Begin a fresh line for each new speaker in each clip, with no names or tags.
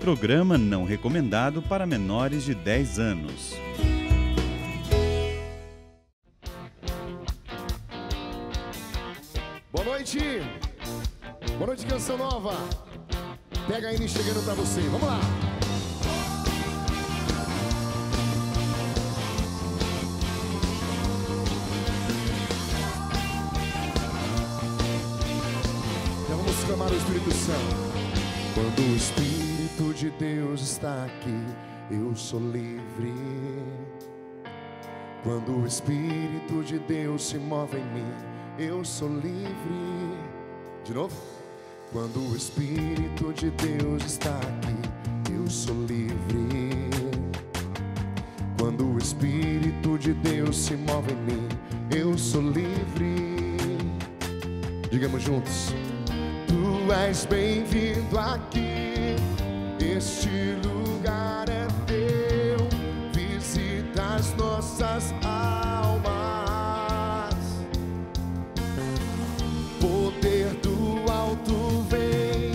Programa não recomendado para menores de 10 anos.
Boa noite! Boa noite, Canção Nova! Pega aí, chegando pra você. Vamos lá! Já vamos clamar o Espírito Santo. Quando o Espírito de Deus está aqui, eu sou livre. Quando o Espírito de Deus se move em mim, eu sou livre. De novo. Quando o Espírito de Deus está aqui, eu sou livre. Quando o Espírito de Deus se move em mim, eu sou livre. Digamos juntos. Tu és bem-vindo aqui, este lugar é teu, visita as nossas almas. Poder do alto vem,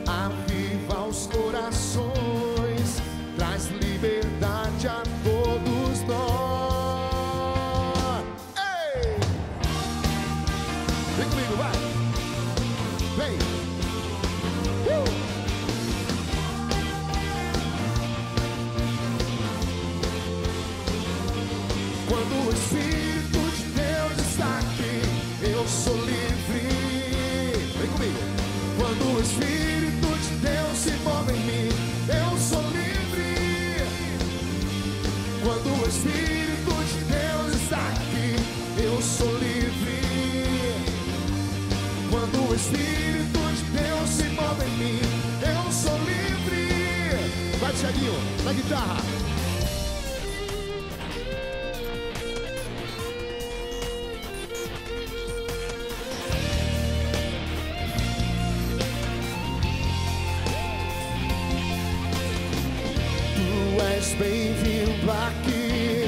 aviva os corações, traz liberdade a todos nós. Ei! Vem comigo, vai! Vem! Quando o Espírito de Deus está aqui, eu sou livre. Vem comigo. Quando o Espírito de Deus se move em mim, eu sou livre. Quando o Espírito de Deus está aqui, eu sou livre. Quando o Espírito de Deus se move em mim, eu sou livre. Vai, Thiaguinho, na guitarra. Tu és bem-vindo aqui,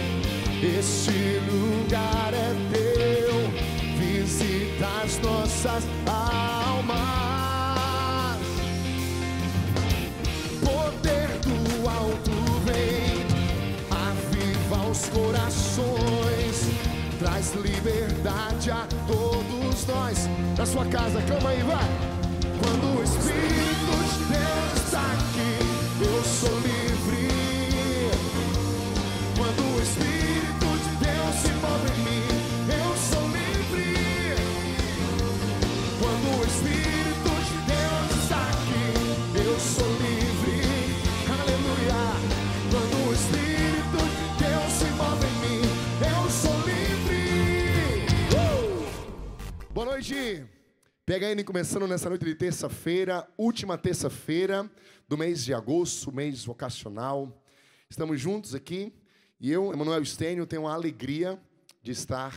este lugar é teu, visita as nossas almas. Poder do alto vem, aviva os corações, traz liberdade a todos nós. Na sua casa, calma aí, vai. Quando o Espírito de Deus está aqui, eu sou livre. Quando o Espírito de Deus se move em mim, eu sou livre. Quando o Espírito de Deus está aqui, eu sou livre. Aleluia. Quando o Espírito de Deus se move em mim, eu sou livre. Boa noite. Pega aí, começando nessa noite de terça-feira, última terça-feira do mês de agosto, mês vocacional. Estamos juntos aqui e eu, Emanuel Stênio, tenho a alegria de estar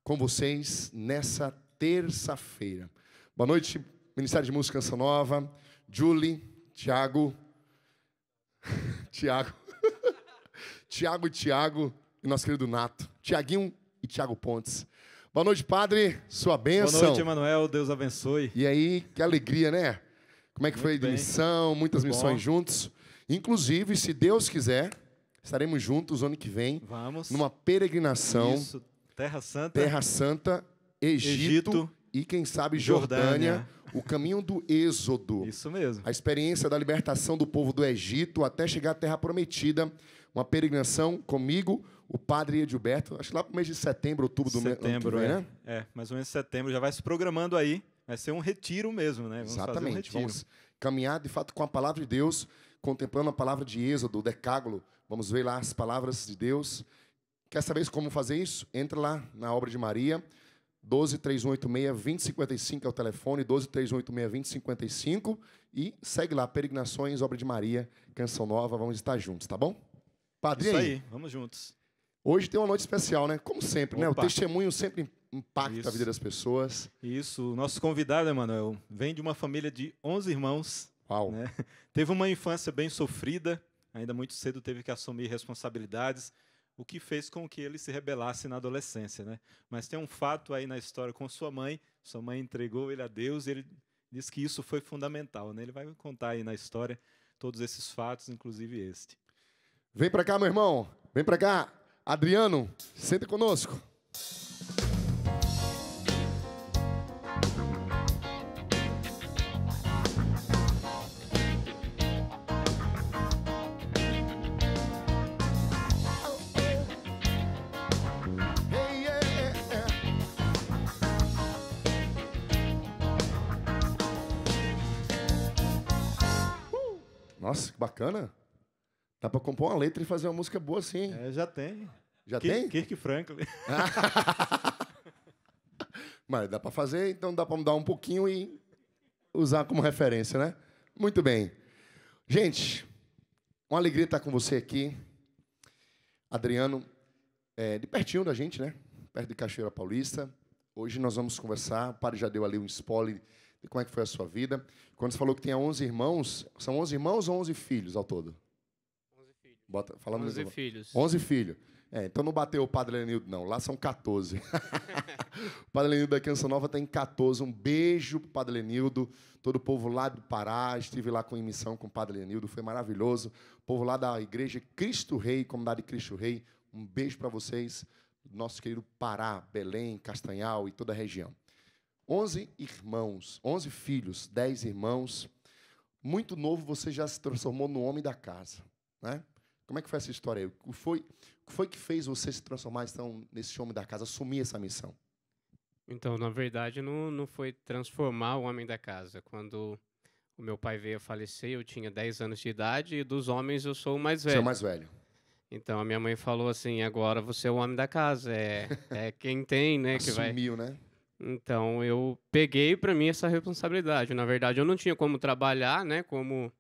com vocês nessa terça-feira. Boa noite, Ministério de Música Canção Nova, Julie, Tiago, Tiago e nosso querido Nato, Tiaguinho e Tiago Pontes. Boa noite, padre, sua bênção.
Boa noite, Emanuel, Deus abençoe.
E aí, que alegria, né? Como é que foi a missão, muitas missões juntos. Inclusive, se Deus quiser, estaremos juntos ano que vem.
Vamos.
Numa peregrinação.
Isso, Terra
Santa, Egito e, quem sabe, Jordânia. O caminho do Êxodo.
Isso mesmo.
A experiência da libertação do povo do Egito até chegar à Terra Prometida. Uma peregrinação comigo, o padre Edilberto, acho que lá para o mês de setembro, outubro do ano que vem, né?
É, mais ou menos setembro, já vai se programando aí. Vai ser um retiro mesmo, né? Vamos
Exatamente.
fazer um retiro.
Vamos caminhar, de fato, com a palavra de Deus, contemplando a palavra de Êxodo, o Decálogo. Vamos ver lá as palavras de Deus. Quer saber como fazer isso? Entra lá na obra de Maria, 12-3186-2055 é o telefone, 12-3186-2055, e segue lá, Peregrinações, Obra de Maria, Canção Nova, vamos estar juntos, tá bom? Padrinho,
isso aí, vamos juntos.
Hoje tem uma noite especial, né? Como sempre, né? O
Opa.
testemunho sempre impacta
Isso.
a vida das pessoas.
Isso, o nosso convidado, Emanuel, vem de uma família de 11 irmãos.
Uau.
Né? Teve uma infância bem sofrida, ainda muito cedo teve que assumir responsabilidades, o que fez com que ele se rebelasse na adolescência, né? Mas tem um fato aí na história com sua mãe entregou ele a Deus e ele disse que isso foi fundamental, né? Ele vai contar aí na história todos esses fatos, inclusive este.
Vem para cá, meu irmão. Vem para cá. Adriano, senta conosco. Nossa, que bacana. Dá para compor uma letra e fazer uma música boa assim.
Já tem.
Já tem?
Kirk Franklin.
Mas dá para fazer, então dá para mudar um pouquinho e usar como referência, né? Muito bem. Gente, uma alegria estar com você aqui. Adriano, de pertinho da gente, né? Perto de Cachoeira Paulista. Hoje nós vamos conversar. O padre já deu ali um spoiler de como é que foi a sua vida. Quando você falou que tinha 11 irmãos, são 11 irmãos ou 11 filhos ao todo?
11 filhos.
Bota, falando
11 filhos.
11 filhos. Então não bateu o Padre Lenildo, não. Lá são 14. O Padre Lenildo da Canção Nova tem 14. Um beijo para o Padre Lenildo. Todo o povo lá do Pará. Estive lá em missão com o Padre Lenildo. Foi maravilhoso. O povo lá da Igreja Cristo Rei, Comunidade Cristo Rei. Um beijo para vocês. Nosso querido Pará, Belém, Castanhal e toda a região. 11 irmãos, 11 filhos, 10 irmãos. Muito novo, você já se transformou no homem da casa, né? Como é que foi essa história aí? O que foi que fez você se transformar então, nesse homem da casa, assumir essa missão?
Então, na verdade, não foi transformar o homem da casa. Quando o meu pai veio a falecer, eu tinha 10 anos de idade e dos homens eu sou o mais velho.
Você é o mais velho.
Então, a minha mãe falou assim, agora você é o homem da casa, é quem tem, né?
Assumiu, né?
Então, eu peguei para mim essa responsabilidade. Na verdade, eu não tinha como trabalhar, né? Como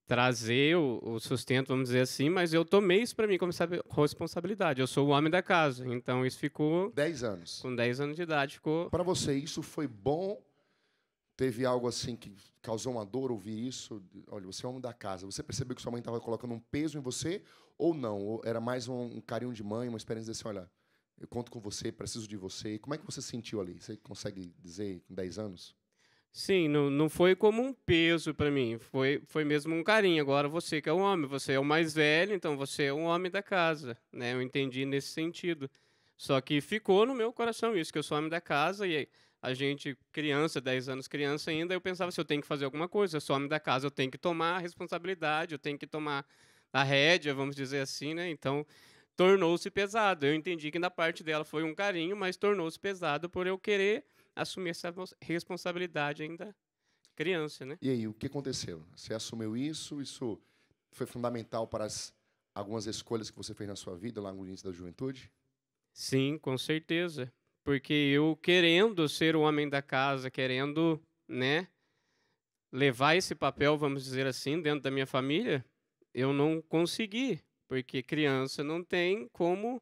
trazer o sustento, vamos dizer assim, mas eu tomei isso para mim como responsabilidade. Eu sou o homem da casa. Então, isso ficou...
10 anos.
Com 10 anos de idade, ficou...
Para você, isso foi bom? Teve algo assim que causou uma dor ouvir isso? Olha, você é o homem da casa. Você percebeu que sua mãe estava colocando um peso em você ou não? Ou era mais um carinho de mãe, uma experiência de assim, olha... Eu conto com você, preciso de você. Como é que você sentiu ali? Você consegue dizer com 10 anos?
Sim, não foi como um peso para mim. Foi mesmo um carinho. Agora você que é o homem, você é o mais velho, então você é o homem da casa, né? Eu entendi nesse sentido. Só que ficou no meu coração isso, que eu sou homem da casa e a gente, criança, 10 anos criança ainda, eu pensava assim, eu tenho que fazer alguma coisa. Eu sou homem da casa, eu tenho que tomar a responsabilidade, eu tenho que tomar a rédea, vamos dizer assim, né? Então... tornou-se pesado. Eu entendi que na parte dela foi um carinho, mas tornou-se pesado por eu querer assumir essa responsabilidade ainda criança, né?
E aí, o que aconteceu? Você assumiu isso? Isso foi fundamental para algumas escolhas que você fez na sua vida lá no início da juventude?
Sim, com certeza. Porque eu querendo ser o homem da casa, querendo, né, levar esse papel, vamos dizer assim, dentro da minha família, eu não consegui. Porque criança não tem como,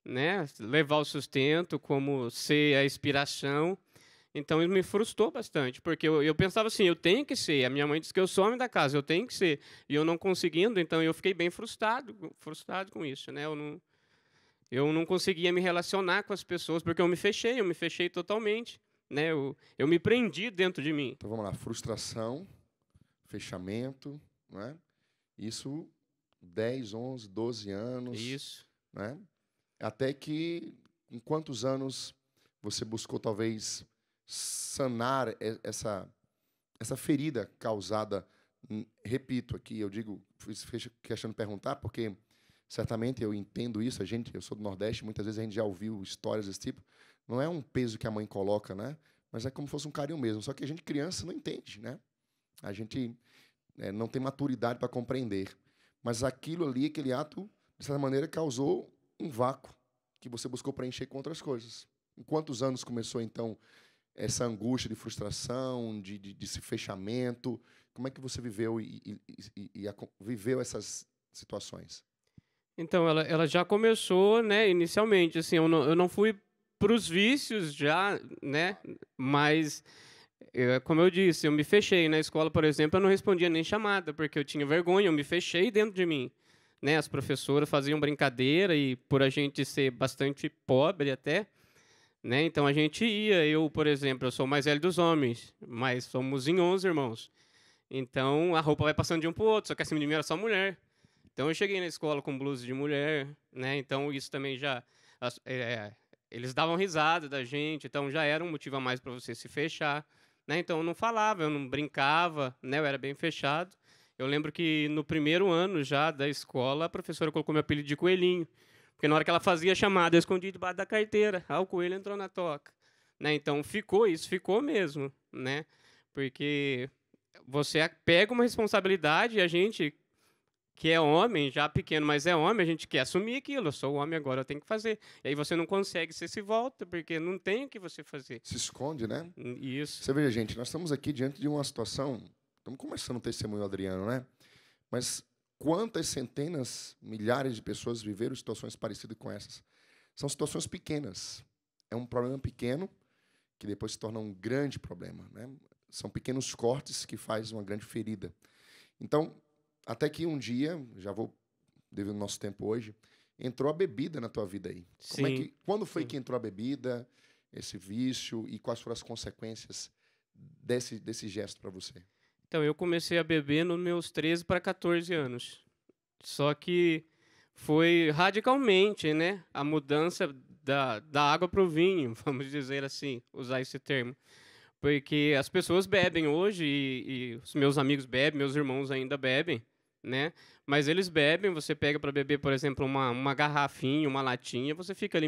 né, levar o sustento, como ser a inspiração. Então, isso me frustrou bastante, porque eu pensava assim, eu tenho que ser. A minha mãe disse que eu sou homem da casa, eu tenho que ser. E eu não conseguindo, então eu fiquei bem frustrado com isso, né? Eu não conseguia me relacionar com as pessoas, porque eu me fechei totalmente, né? Eu me prendi dentro de mim.
Então, vamos lá, frustração, fechamento, né? Isso... 10, 11, 12 anos.
Isso.
Né? Até que, em quantos anos você buscou, talvez, sanar essa ferida causada, repito aqui, eu digo, fiz questão de perguntar, porque certamente eu entendo isso, eu sou do Nordeste, muitas vezes a gente já ouviu histórias desse tipo, não é um peso que a mãe coloca, né? Mas é como se fosse um carinho mesmo, só que a gente, criança, não entende, né? A gente não tem maturidade para compreender. Mas aquilo ali, aquele ato, de certa maneira, causou um vácuo que você buscou preencher com outras coisas. Em quantos anos começou, então, essa angústia de frustração, de esse fechamento? Como é que você viveu viveu essas situações?
Então, ela já começou, né, inicialmente. Assim, eu não fui para os vícios já, né, mas... como eu disse, eu me fechei. Na escola, por exemplo, eu não respondia nem chamada, porque eu tinha vergonha, eu me fechei dentro de mim. Né? As professoras faziam brincadeira, e por a gente ser bastante pobre até, né? Então a gente ia, por exemplo, eu sou o mais velho dos homens, mas somos em 11 irmãos. Então, a roupa vai passando de um para o outro, só que acima de mim era só mulher. Então, eu cheguei na escola com blusa de mulher, né? Então, isso também já... eles davam risada da gente, então já era um motivo a mais para você se fechar, né? Então, eu não falava, eu não brincava, né? Eu era bem fechado. Eu lembro que no primeiro ano já da escola, a professora colocou meu apelido de Coelhinho, porque na hora que ela fazia a chamada, eu escondia debaixo da carteira. O coelho entrou na toca. Né? Então, ficou mesmo, né? Porque você pega uma responsabilidade e a gente, que é homem, já pequeno, mas é homem, a gente quer assumir aquilo. Eu sou homem agora, eu tenho que fazer. E aí você não consegue, você se volta, porque não tem o que você fazer.
Se esconde, né?
Isso.
Você veja, gente, nós estamos aqui diante de uma situação... Estamos começando o testemunho, Adriano, né? Mas quantas centenas, milhares de pessoas viveram situações parecidas com essas? São situações pequenas. É um problema pequeno que depois se torna um grande problema, né? São pequenos cortes que fazem uma grande ferida. Então, até que um dia, já vou devido ao nosso tempo hoje, entrou a bebida na tua vida aí.
Sim.
Quando foi que entrou a bebida, esse vício, e quais foram as consequências desse gesto para você?
Então, eu comecei a beber nos meus 13 para 14 anos. Só que foi radicalmente, né? A mudança da água para o vinho, vamos dizer assim, usar esse termo. Porque as pessoas bebem hoje, e os meus amigos bebem, meus irmãos ainda bebem, né? Mas eles bebem, você pega para beber, por exemplo, uma garrafinha, uma latinha, você fica ali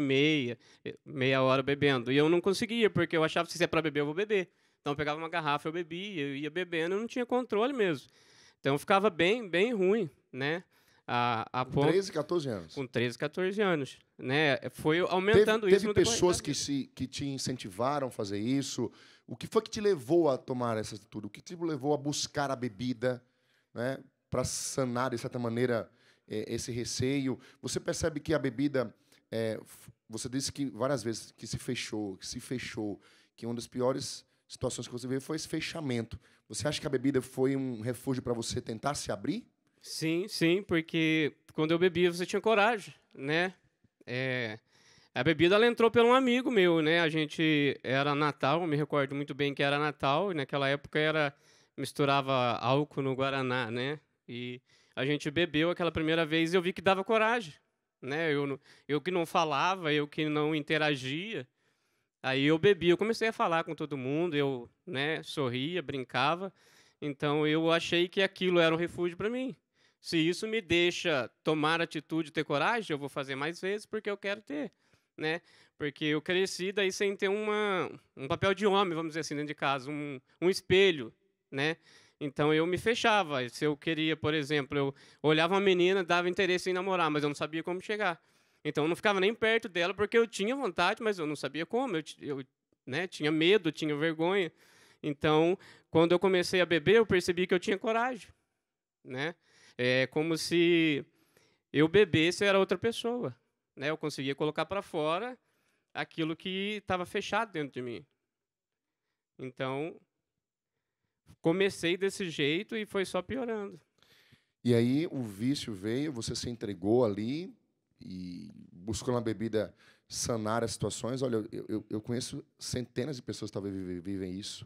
meia hora bebendo. E eu não conseguia, porque eu achava que se é para beber, eu vou beber. Então, eu pegava uma garrafa, eu bebia, eu ia bebendo, eu não tinha controle mesmo. Então, ficava bem, bem ruim, né?
Com 13, 14 anos.
Com 13, 14 anos. Né? Foi aumentando isso.
Teve pessoas que te incentivaram a fazer isso? O que foi que te levou a tomar essa atitude? O que te levou a buscar a bebida, né, para sanar, de certa maneira, esse receio? Você percebe que a bebida... você disse que várias vezes que se fechou, que uma das piores situações que você vê foi esse fechamento. Você acha que a bebida foi um refúgio para você tentar se abrir?
Sim, sim, porque quando eu bebia, você tinha coragem, né? A bebida, ela entrou por um amigo meu, né? A gente era Natal, eu me recordo muito bem que era Natal, e naquela época misturava álcool no Guaraná, né? E a gente bebeu aquela primeira vez e eu vi que dava coragem, né? Eu que não falava, eu que não interagia, aí eu bebi, eu comecei a falar com todo mundo, eu, né, sorria, brincava, então eu achei que aquilo era um refúgio para mim. Se isso me deixa tomar atitude, ter coragem, eu vou fazer mais vezes porque eu quero ter, né? Porque eu cresci daí sem ter um papel de homem, vamos dizer assim, dentro de casa, um espelho, né? Então eu me fechava. Se eu queria, por exemplo, eu olhava uma menina, dava interesse em namorar, mas eu não sabia como chegar. Então eu não ficava nem perto dela porque eu tinha vontade, mas eu não sabia como. Eu né, tinha medo, tinha vergonha. Então, quando eu comecei a beber, eu percebi que eu tinha coragem, né? É como se eu bebesse, eu era outra pessoa, né? Eu conseguia colocar para fora aquilo que estava fechado dentro de mim. Então, comecei desse jeito e foi só piorando.
E aí o vício veio, você se entregou ali e buscou na bebida sanar as situações. Olha, eu conheço centenas de pessoas que talvez vivem isso.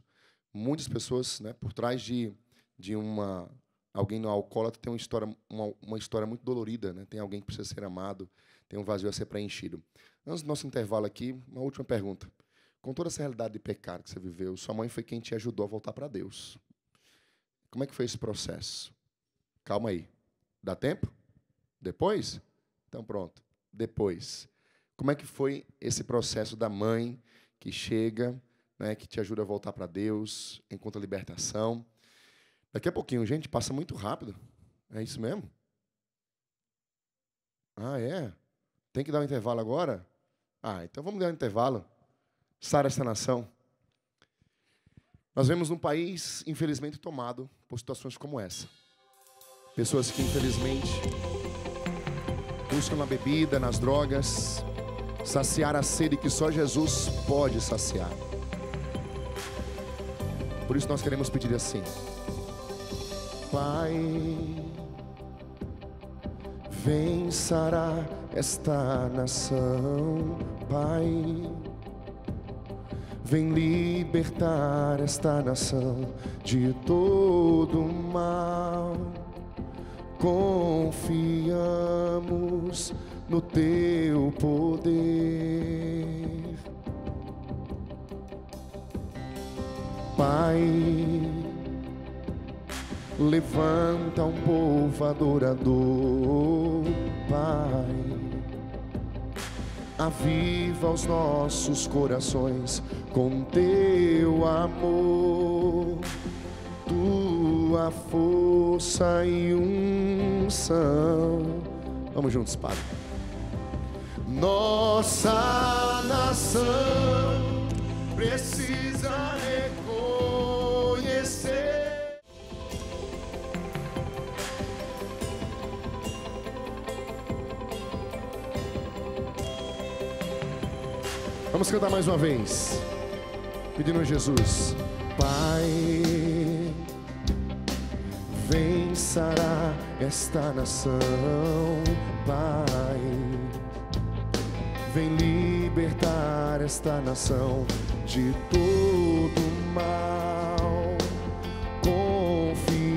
Muitas pessoas, né, por trás de alguém no alcoólatra tem uma história muito dolorida, né? Tem alguém que precisa ser amado, tem um vazio a ser preenchido. Antes do nosso intervalo aqui, uma última pergunta. Com toda essa realidade de pecado que você viveu, sua mãe foi quem te ajudou a voltar para Deus. Como é que foi esse processo? Calma aí. Dá tempo? Depois? Então pronto. Depois. Como é que foi esse processo da mãe que chega, né, que te ajuda a voltar para Deus, encontra libertação? Daqui a pouquinho, gente, passa muito rápido. É isso mesmo? Ah, é? Tem que dar um intervalo agora? Ah, então vamos dar um intervalo. Sara esta nação. Nós vemos um país, infelizmente, tomado por situações como essa. Pessoas que, infelizmente, buscam na bebida, nas drogas, saciar a sede que só Jesus pode saciar. Por isso nós queremos pedir assim: Pai, vem sarar esta nação. Pai, vem libertar esta nação de todo mal. Confiamos no teu poder, Pai. Levanta um povo adorador, Pai. Aviva os nossos corações com teu amor, tua força e unção. Vamos juntos, Padre. Nossa nação precisa reconhecer. Vamos cantar mais uma vez, pedindo a Jesus. Pai, vem sarar esta nação, Pai. Vem libertar esta nação de todo mal.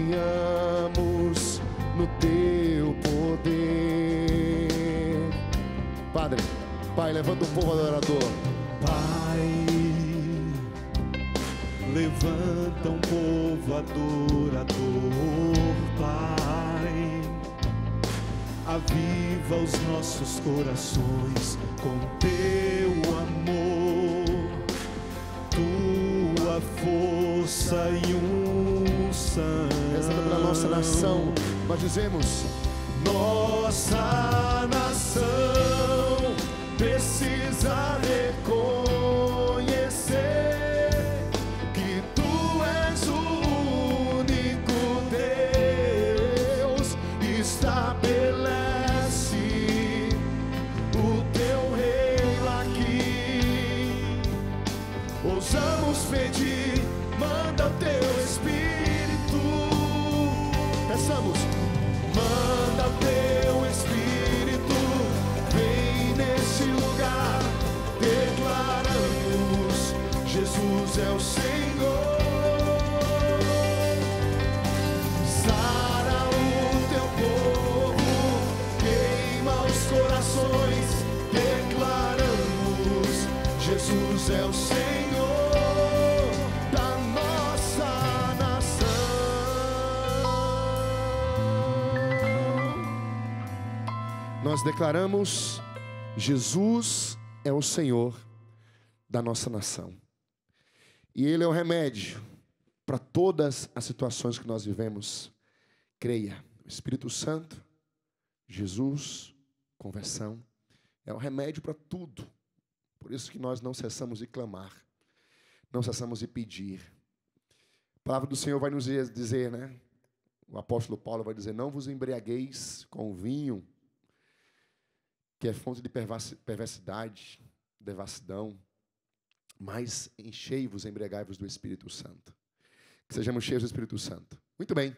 Confiamos no teu poder, Padre. Pai, levanta o povo adorador.
Pai, levanta um povo adorador, Pai. Aviva os nossos corações com teu amor, tua força e unção.
Essa é pela nossa nação. Nós dizemos: nossa nação precisa reconhecer que tu és o único Deus. Estabelece o teu reino aqui. Ousamos pedir, manda o teu Espírito. Peçamos, manda o teu Espírito, vem nesse lugar, declaramos: Jesus é o Senhor. Sara o teu povo, queima os corações, declaramos: Jesus é o Senhor da nossa nação. Nós declaramos: Jesus é o Senhor da nossa nação. E Ele é o remédio para todas as situações que nós vivemos. Creia, o Espírito Santo, Jesus, conversão, é o remédio para tudo. Por isso que nós não cessamos de clamar, não cessamos de pedir. A palavra do Senhor vai nos dizer, né? O apóstolo Paulo vai dizer: não vos embriagueis com o vinho, que é fonte de perversidade, devassidão, mas enchei-vos, embriagai-vos do Espírito Santo. Que sejamos cheios do Espírito Santo. Muito bem,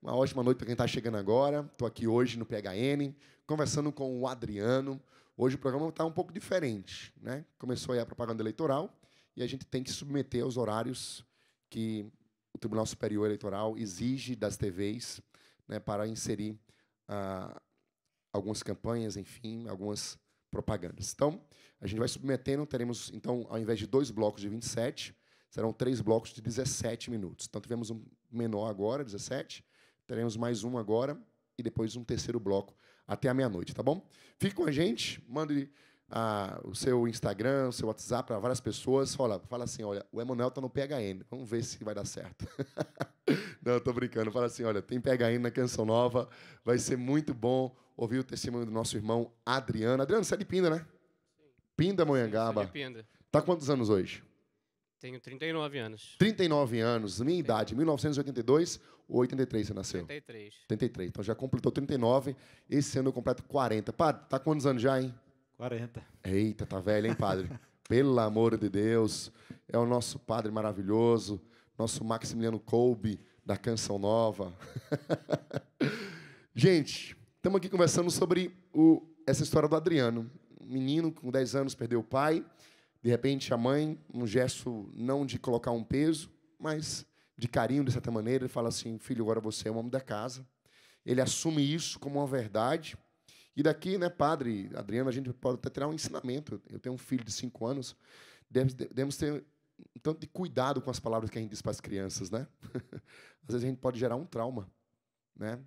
uma ótima noite para quem está chegando agora. Estou aqui hoje no PHN, conversando com o Adriano. Hoje o programa está um pouco diferente, né? Começou aí a propaganda eleitoral e a gente tem que submeter aos horários que o Tribunal Superior Eleitoral exige das TVs, né, para inserir algumas campanhas, enfim, algumas propagandas. Então, a gente vai submetendo, teremos, então, ao invés de 2 blocos de 27, serão 3 blocos de 17 minutos. Então, tivemos um menor agora, 17, teremos mais um agora, e depois um terceiro bloco até a meia-noite, tá bom? Fique com a gente, mande o seu Instagram, o seu WhatsApp para várias pessoas. Fala assim: olha, o Emanuel está no PHN, vamos ver se vai dar certo. Não, estou brincando. Fala assim: olha, tem PHN na Canção Nova, vai ser muito bom ouvir o testemunho do nosso irmão Adriano. Adriano, você é de Pinda, né? Sim. Pinda, Monhangaba.
Sim, Pinda.
Tá quantos anos hoje?
Tenho 39 anos.
39 anos, minha idade, 1982 ou 83 você nasceu?
83.
83, então já completou 39, esse ano eu completo 40. Padre, tá quantos anos já, hein?
40.
Eita, tá velho, hein, padre? Pelo amor de Deus, é o nosso padre maravilhoso, nosso Maximiliano Kolbe, da Canção Nova. Gente, estamos aqui conversando sobre essa história do Adriano. Um menino com 10 anos perdeu o pai, De repente, a mãe, um gesto não de colocar um peso, mas de carinho, de certa maneira, ele fala assim, filho, agora você é o homem da casa. Ele assume isso como uma verdade. E daqui, né, padre, Adriano, a gente pode até tirar um ensinamento. Eu tenho um filho de 5 anos. Devemos ter um tanto de cuidado com as palavras que a gente diz para as crianças, né? Às vezes a gente pode gerar um trauma, né?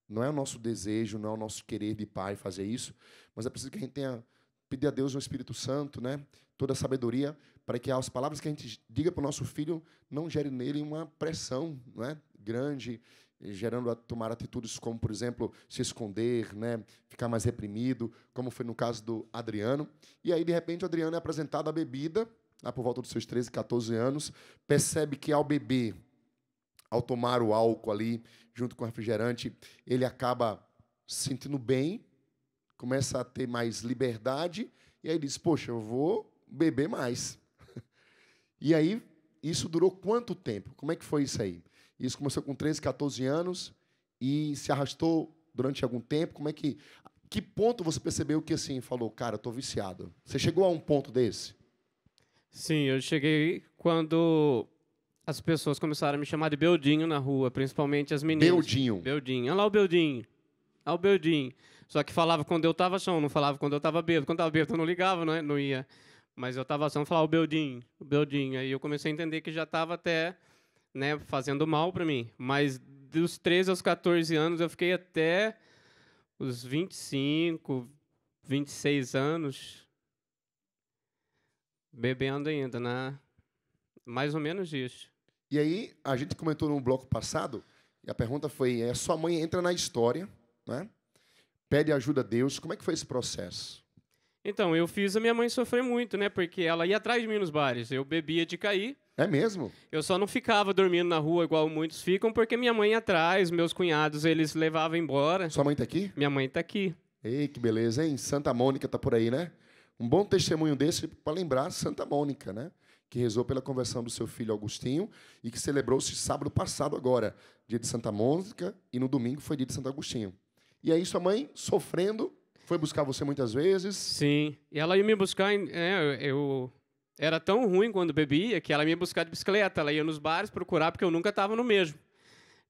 Não é o nosso desejo, não é o nosso querer de pai fazer isso, mas é preciso que a gente tenha pedir a Deus o Espírito Santo, né? Toda a sabedoria para que as palavras que a gente diga para o nosso filho não gere nele uma pressão, né, grande, gerando a tomar atitudes como, por exemplo, se esconder, né, ficar mais reprimido, como foi no caso do Adriano. E aí, de repente, o Adriano é apresentado à bebida, lá por volta dos seus 13, 14 anos, percebe que ao beber, ao tomar o álcool ali, junto com o refrigerante, ele acaba se sentindo bem, começa a ter mais liberdade, e aí diz, poxa, eu vou beber mais. E aí, isso durou quanto tempo? Como é que foi isso aí? Isso começou com 13, 14 anos e se arrastou durante algum tempo? Como é que ponto você percebeu que assim, falou, cara, eu estou viciado? Você chegou a um ponto desse?
Sim, eu cheguei quando as pessoas começaram a me chamar de Beldinho na rua, principalmente as meninas.
Beldinho.
Beldinho. Olha lá o Beldinho. Olha o Beldinho. Só que falava quando eu estava chão, não falava quando eu estava bêbado. Quando eu estava bêbado, eu não ligava, né? Não ia. Mas eu estava chão, falava o Beldinho, o Beldinho. Aí eu comecei a entender que já estava até, né, fazendo mal para mim. Mas dos 13 aos 14 anos, eu fiquei até os 25, 26 anos bebendo ainda, né? Mais ou menos isso.
E aí, a gente comentou no bloco passado, e a pergunta foi, sua mãe entra na história, né? Pede ajuda a Deus. Como é que foi esse processo?
Então, eu fiz a minha mãe sofrer muito, né? Porque ela ia atrás de mim nos bares. Eu bebia de cair.
É mesmo?
Eu só não ficava dormindo na rua igual muitos ficam, porque minha mãe ia atrás, meus cunhados, eles levavam embora.
Sua mãe está aqui?
Minha mãe está aqui.
Ei, que beleza, hein? Santa Mônica está por aí, né? Um bom testemunho desse para lembrar Santa Mônica, né? Que rezou pela conversão do seu filho Agostinho e que celebrou-se sábado passado agora, dia de Santa Mônica, e no domingo foi dia de Santo Agostinho. E aí sua mãe, sofrendo, foi buscar você muitas vezes?
Sim, e ela ia me buscar, eu era tão ruim quando bebia que ela ia me buscar de bicicleta, ela ia nos bares procurar porque eu nunca estava no mesmo.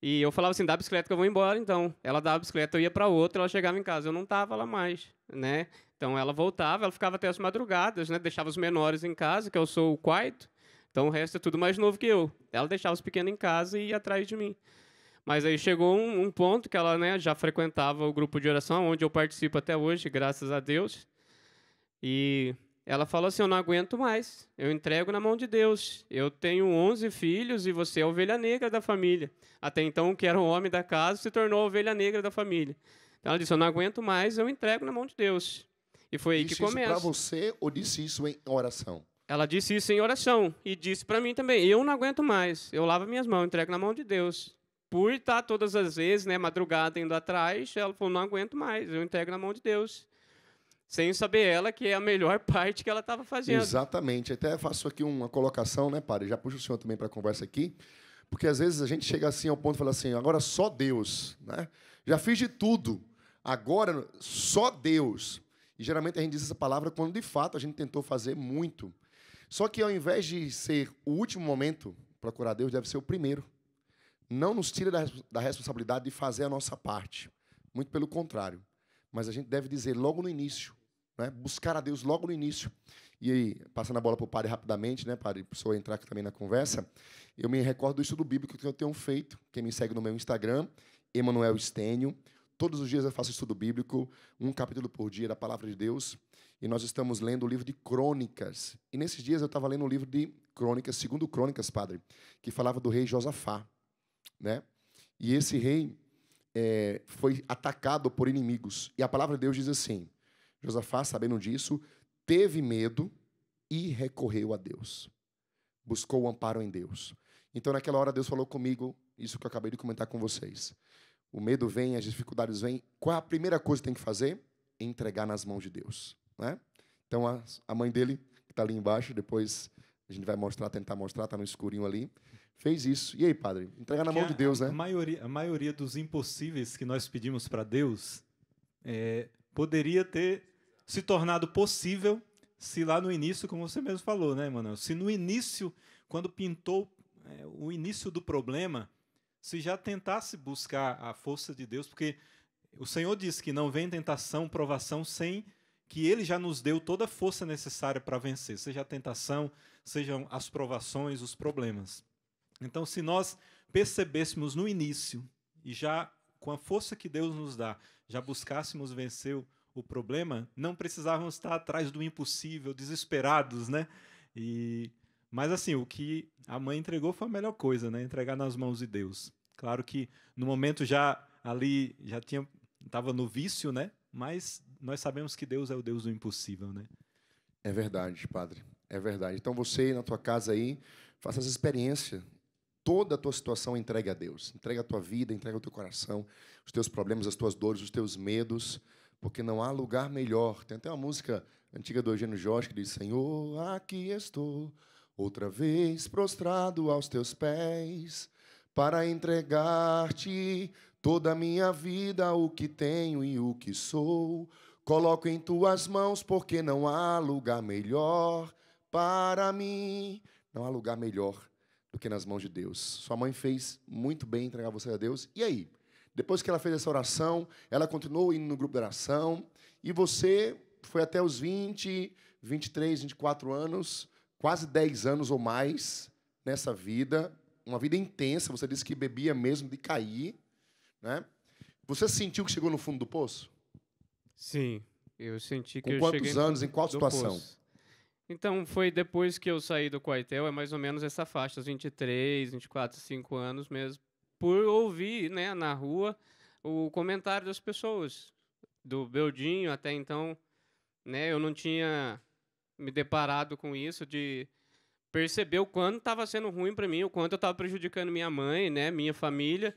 E eu falava assim, dá a bicicleta que eu vou embora, então. Ela dava a bicicleta, eu ia para outra, ela chegava em casa, eu não estava lá mais, né? Então ela voltava, ela ficava até as madrugadas, né? Deixava os menores em casa, que eu sou o quarto, então o resto é tudo mais novo que eu. Ela deixava os pequenos em casa e ia atrás de mim. Mas aí chegou um ponto que ela, né, já frequentava o grupo de oração, onde eu participo até hoje, graças a Deus. E ela falou assim, eu não aguento mais, eu entrego na mão de Deus. Eu tenho 11 filhos e você é a ovelha negra da família. Até então, o que era o homem da casa se tornou a ovelha negra da família. Então ela disse, eu não aguento mais, eu entrego na mão de Deus. E foi aí que começa.
Disse isso para você ou disse isso em oração?
Ela disse isso em oração e disse para mim também, eu não aguento mais, eu lavo minhas mãos, entrego na mão de Deus. Por estar todas as vezes, né, madrugada indo atrás, ela falou, não aguento mais, eu entrego na mão de Deus. Sem saber ela que é a melhor parte que ela estava fazendo.
Exatamente. Até faço aqui uma colocação, né, padre? Já puxo o senhor também para a conversa aqui, porque às vezes a gente chega assim ao ponto de falar assim, agora só Deus, né? Já fiz de tudo, agora só Deus. E geralmente a gente diz essa palavra quando de fato a gente tentou fazer muito. Só que ao invés de ser o último momento, procurar Deus deve ser o primeiro. Não nos tira da responsabilidade de fazer a nossa parte. Muito pelo contrário. Mas a gente deve dizer logo no início, né? Buscar a Deus logo no início. E aí, passando a bola para o padre rapidamente, né, padre, para o senhor entrar aqui também na conversa, eu me recordo do estudo bíblico que eu tenho feito. Quem me segue no meu Instagram, Emanuel Estênio. Todos os dias eu faço estudo bíblico, um capítulo por dia da Palavra de Deus. E nós estamos lendo o livro de Crônicas. E nesses dias eu estava lendo o livro de Crônicas, segundo Crônicas, padre, que falava do rei Josafá, né? E esse rei foi atacado por inimigos. E a palavra de Deus diz assim, Josafá, sabendo disso, teve medo e recorreu a Deus. Buscou o amparo em Deus. Então, naquela hora, Deus falou comigo, isso que eu acabei de comentar com vocês. O medo vem, as dificuldades vêm. Qual é a primeira coisa que tem que fazer? Entregar nas mãos de Deus, né? Então, a mãe dele, que está ali embaixo, depois a gente vai mostrar, tentar mostrar, está no escurinho ali, fez isso. E aí, padre? Entregar na mão de Deus, né?
A maioria dos impossíveis que nós pedimos para Deus poderia ter se tornado possível se lá no início, como você mesmo falou, né, Manuel? Se no início, quando pintou o início do problema, se já tentasse buscar a força de Deus, porque o Senhor disse que não vem tentação, provação, sem que Ele já nos deu toda a força necessária para vencer, seja a tentação, sejam as provações, os problemas. Então, se nós percebêssemos no início, e já com a força que Deus nos dá, já buscássemos vencer o problema, não precisávamos estar atrás do impossível, desesperados, né? Mas assim, o que a mãe entregou foi a melhor coisa, né? Entregar nas mãos de Deus. Claro que no momento já estava no vício, né? Mas nós sabemos que Deus é o Deus do impossível, né?
É verdade, padre. É verdade. Então você, na tua casa aí, faça essa experiência. Toda a tua situação entregue a Deus. Entrega a tua vida, entrega o teu coração, os teus problemas, as tuas dores, os teus medos, porque não há lugar melhor. Tem até uma música antiga do Eugênio Jorge que diz: Senhor, aqui estou, outra vez prostrado aos teus pés, para entregar-te toda a minha vida, o que tenho e o que sou. Coloco em tuas mãos, porque não há lugar melhor para mim. Não há lugar melhor do que nas mãos de Deus. Sua mãe fez muito bem entregar você a Deus. E aí? Depois que ela fez essa oração, ela continuou indo no grupo de oração, e você foi até os 20, 23, 24 anos, quase 10 anos ou mais nessa vida, uma vida intensa. Você disse que bebia mesmo de cair, né? Você sentiu que chegou no fundo do poço?
Sim, eu senti que
Com
eu
quantos
cheguei
anos, em qual
do
situação?
poço. Então, foi depois que eu saí do quartel, é mais ou menos essa faixa, os 23, 24, 5 anos mesmo, por ouvir, né, na rua o comentário das pessoas, do Beldinho. Até então, né, eu não tinha me deparado com isso, de perceber o quanto estava sendo ruim para mim, o quanto eu estava prejudicando minha mãe, né, minha família,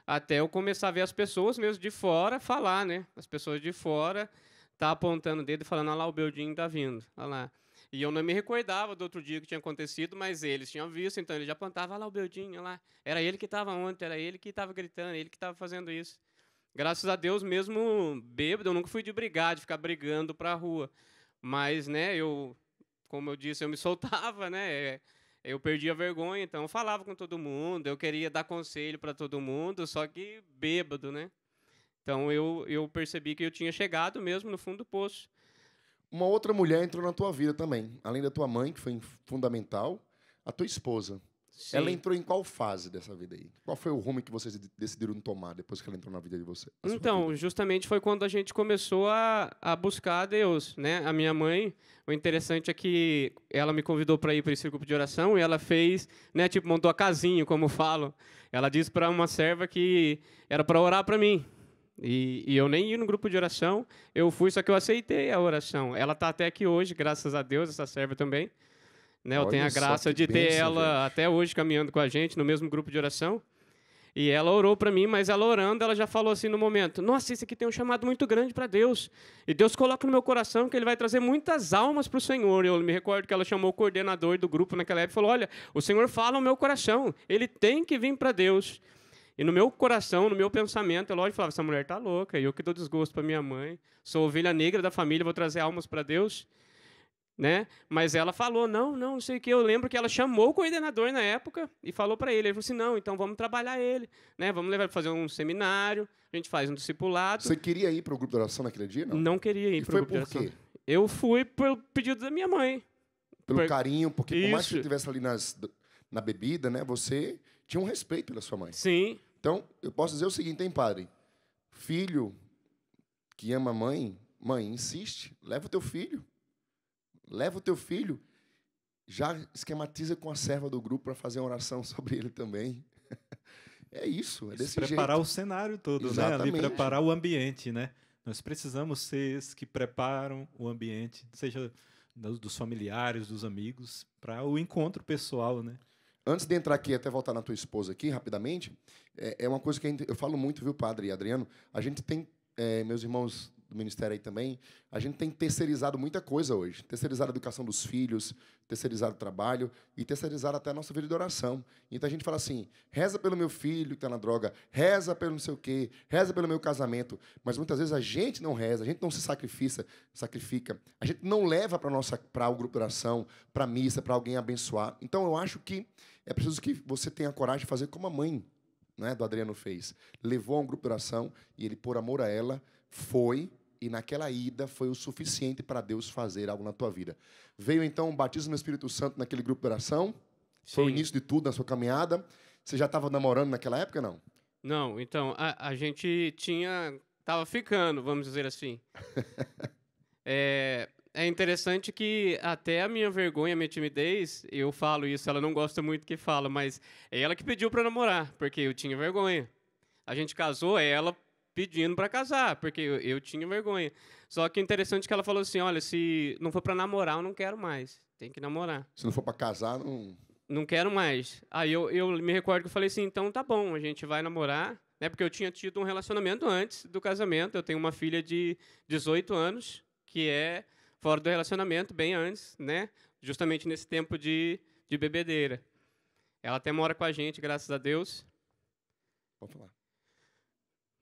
até eu começar a ver as pessoas mesmo de fora falar, né, as pessoas de fora tá apontando o dedo e falando: olha lá, o Beldinho tá vindo, olha lá. E eu não me recordava do outro dia que tinha acontecido, mas eles tinham visto, então eles já apontavam: olha lá o Beldinho, olha lá. Era ele que estava ontem, era ele que estava gritando, ele que estava fazendo isso. Graças a Deus, mesmo bêbado, eu nunca fui de brigar, de ficar brigando para a rua. Mas, né, como eu disse, eu me soltava, né? Eu perdia a vergonha, então eu falava com todo mundo, eu queria dar conselho para todo mundo, só que bêbado, né? Então eu percebi que eu tinha chegado mesmo no fundo do poço.
Uma outra mulher entrou na tua vida também, além da tua mãe, que foi fundamental, a tua esposa.
Sim.
Ela entrou em qual fase dessa vida aí? Qual foi o rumo que vocês decidiram tomar depois que ela entrou na vida de você?
Então, justamente foi quando a gente começou a buscar a Deus, né? A minha mãe, o interessante é que ela me convidou para ir para esse grupo de oração, e ela fez, né, tipo, montou a casinha, como falam. Ela disse para uma serva que era para orar para mim. E eu nem ia no grupo de oração, eu fui, só que eu aceitei a oração. Ela está até aqui hoje, graças a Deus, essa serva também. Né, eu tenho a graça de ter ela até hoje caminhando com a gente no mesmo grupo de oração. E ela orou para mim, mas ela orando, ela já falou assim no momento: nossa, isso aqui tem um chamado muito grande para Deus. E Deus coloca no meu coração que Ele vai trazer muitas almas para o Senhor. Eu me recordo que ela chamou o coordenador do grupo naquela época e falou: olha, o Senhor fala no meu coração, ele tem que vir para Deus. E no meu coração, no meu pensamento, eu logo falava: essa mulher está louca, eu que dou desgosto para minha mãe, sou ovelha negra da família, vou trazer almas para Deus. Né? Mas ela falou: não sei o que. Eu lembro que ela chamou o coordenador na época e falou para ele. Ele falou assim: não, então vamos trabalhar ele, né? Vamos levar para fazer um seminário, a gente faz um discipulado.
Você queria ir para o grupo de oração naquele dia, não?
Não queria ir para o grupo de oração.
E foi por quê?
Eu fui pelo pedido da minha mãe.
Pelo carinho, porque
Isso.
por mais que você estivesse ali na bebida, né, você tinha um respeito pela sua mãe.
Sim.
Então, eu posso dizer o seguinte, hein, padre? Filho que ama a mãe, insiste, leva o teu filho. Leva o teu filho, já esquematiza com a serva do grupo para fazer uma oração sobre ele também. É isso, é desse jeito.
Preparar o cenário todo,
Exatamente.
né? Ali preparar o ambiente, né? Nós precisamos ser esses que preparam o ambiente, seja dos familiares, dos amigos, para o encontro pessoal, né?
Antes de entrar aqui, até voltar na tua esposa aqui, rapidamente, é uma coisa que eu falo muito, viu, padre Adriano? A gente tem, meus irmãos do ministério aí também, a gente tem terceirizado muita coisa hoje. Terceirizado a educação dos filhos, terceirizado o trabalho e terceirizado até a nossa vida de oração. Então a gente fala assim, reza pelo meu filho que está na droga, reza pelo não sei o quê, reza pelo meu casamento. Mas muitas vezes a gente não reza, a gente não se sacrifica, a gente não leva para o grupo de oração, para a missa, para alguém abençoar. Então eu acho que é preciso que você tenha coragem de fazer como a mãe, né, do Adriano fez. Levou a um grupo de oração e ele, por amor a ela, foi, e naquela ida foi o suficiente para Deus fazer algo na tua vida. Veio, então, o batismo no Espírito Santo naquele grupo de oração? Sim. Foi o início de tudo na sua caminhada? Você já estava namorando naquela época, não?
Não, então, a gente estava ficando, vamos dizer assim. É interessante que até a minha vergonha, a minha timidez, eu falo isso, ela não gosta muito que fala, mas é ela que pediu para namorar, porque eu tinha vergonha. A gente casou, ela pedindo para casar, porque eu tinha vergonha. Só que interessante que ela falou assim, olha, se não for para namorar, eu não quero mais. Tem que namorar.
Se não for para casar, não...
Não quero mais. Aí eu me recordo que eu falei assim, então tá bom, a gente vai namorar, né? Porque eu tinha tido um relacionamento antes do casamento. Eu tenho uma filha de 18 anos, que é fora do relacionamento, bem antes, né? Justamente nesse tempo de bebedeira. Ela até mora com a gente, graças a Deus.
Vamos falar.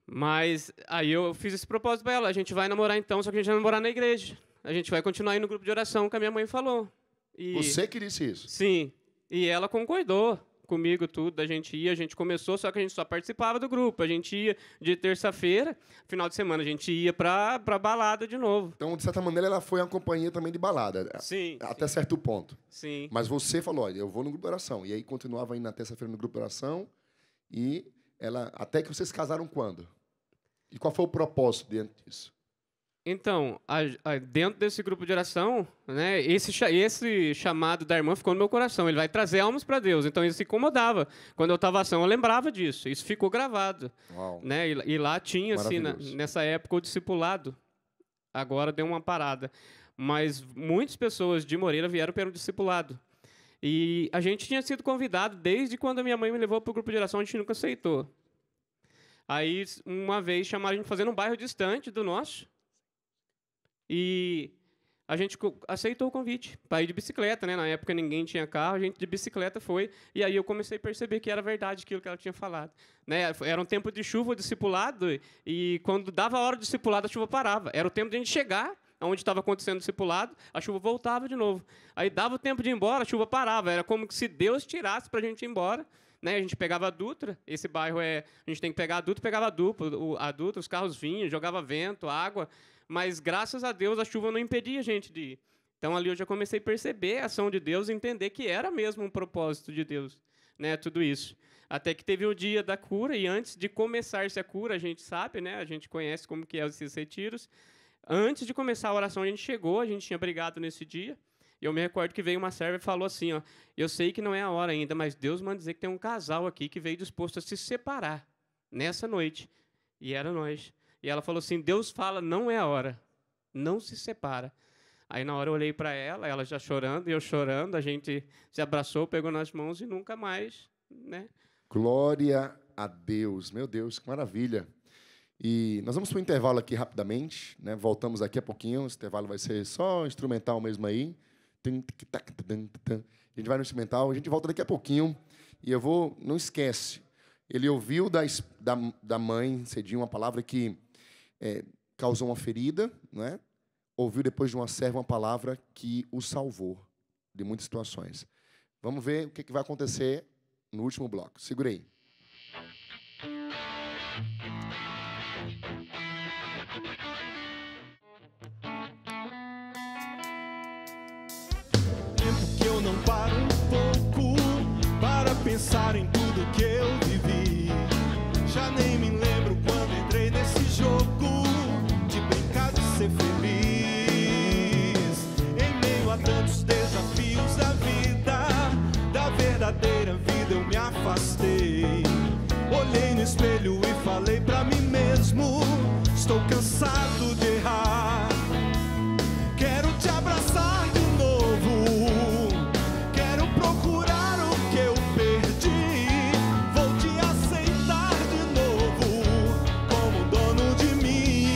Mas aí eu fiz esse propósito para ela. A gente vai namorar então, só que a gente vai namorar na igreja. A gente vai continuar aí no grupo de oração que a minha mãe falou. E,
você que disse isso?
Sim. E ela concordou comigo, tudo. A gente começou, só que a gente só participava do grupo. A gente ia de terça-feira, final de semana, a gente ia para balada de novo.
Então, de certa maneira, ela foi uma companhia também de balada.
Sim.
Até certo ponto.
Sim.
Mas você falou, olha, eu vou no grupo de oração. E aí continuava indo na terça-feira no grupo de oração. E ela, até que vocês casaram quando? E qual foi o propósito dentro disso?
Então, dentro desse grupo de oração, né, esse chamado da irmã ficou no meu coração. Ele vai trazer almas para Deus. Então, isso se incomodava. Quando eu estava ação, eu lembrava disso. Isso ficou gravado.
Uau.
Né? E lá tinha, assim, nessa época, o discipulado. Agora deu uma parada. Mas muitas pessoas de Moreira vieram pelo discipulado. E a gente tinha sido convidado, desde quando a minha mãe me levou para o grupo de oração, a gente nunca aceitou. Aí, uma vez, chamaram a gente fazer num bairro distante do nosso. E a gente aceitou o convite para ir de bicicleta, né? Na época ninguém tinha carro, a gente de bicicleta foi. E aí eu comecei a perceber que era verdade aquilo que ela tinha falado. Né? Era um tempo de chuva, discipulado, e quando dava a hora do discipulado, a chuva parava. Era o tempo de a gente chegar onde estava acontecendo o discipulado, a chuva voltava de novo. Aí dava o tempo de ir embora, a chuva parava. Era como se Deus tirasse para a gente ir embora. Né? A gente pegava a Dutra, esse bairro a gente tem que pegar a Dutra, pegava a Dutra, os carros vinham, jogava vento, água. Mas, graças a Deus, a chuva não impedia a gente de ir. Então, ali eu já comecei a perceber a ação de Deus e entender que era mesmo um propósito de Deus, né, tudo isso. Até que teve o dia da cura, e antes de começar-se a cura, a gente sabe, né, a gente conhece como que é esses retiros. Antes de começar a oração, a gente chegou, a gente tinha brigado nesse dia, e eu me recordo que veio uma serva e falou assim, ó, eu sei que não é a hora ainda, mas Deus manda dizer que tem um casal aqui que veio disposto a se separar nessa noite. E era nós. E ela falou assim, Deus fala, não é a hora, não se separa. Aí na hora eu olhei para ela já chorando, e eu chorando, a gente se abraçou, pegou nas mãos e nunca mais, né?
Glória a Deus, meu Deus, que maravilha. E nós vamos para um intervalo aqui rapidamente, né? Voltamos daqui a pouquinho, esse intervalo vai ser só instrumental mesmo aí. A gente vai no instrumental, a gente volta daqui a pouquinho, e eu vou, não esquece, ele ouviu da mãe, cedinho, uma palavra que causou uma ferida, né? Ouviu depois de uma serva uma palavra que o salvou de muitas situações. Vamos ver o que vai acontecer no último bloco. Segura aí.
Tempo que eu não paro um pouco para pensar em tudo que eu vivi. Já nem me lembro quando entrei nesse jogo de brincar de ser feliz. Em meio a tantos desafios da vida, da verdadeira vida eu me afastei. Olhei no espelho e falei pra mim mesmo, estou cansado de errar. Quero te abraçar de novo, quero procurar o que eu perdi. Vou te aceitar de novo como dono de mim.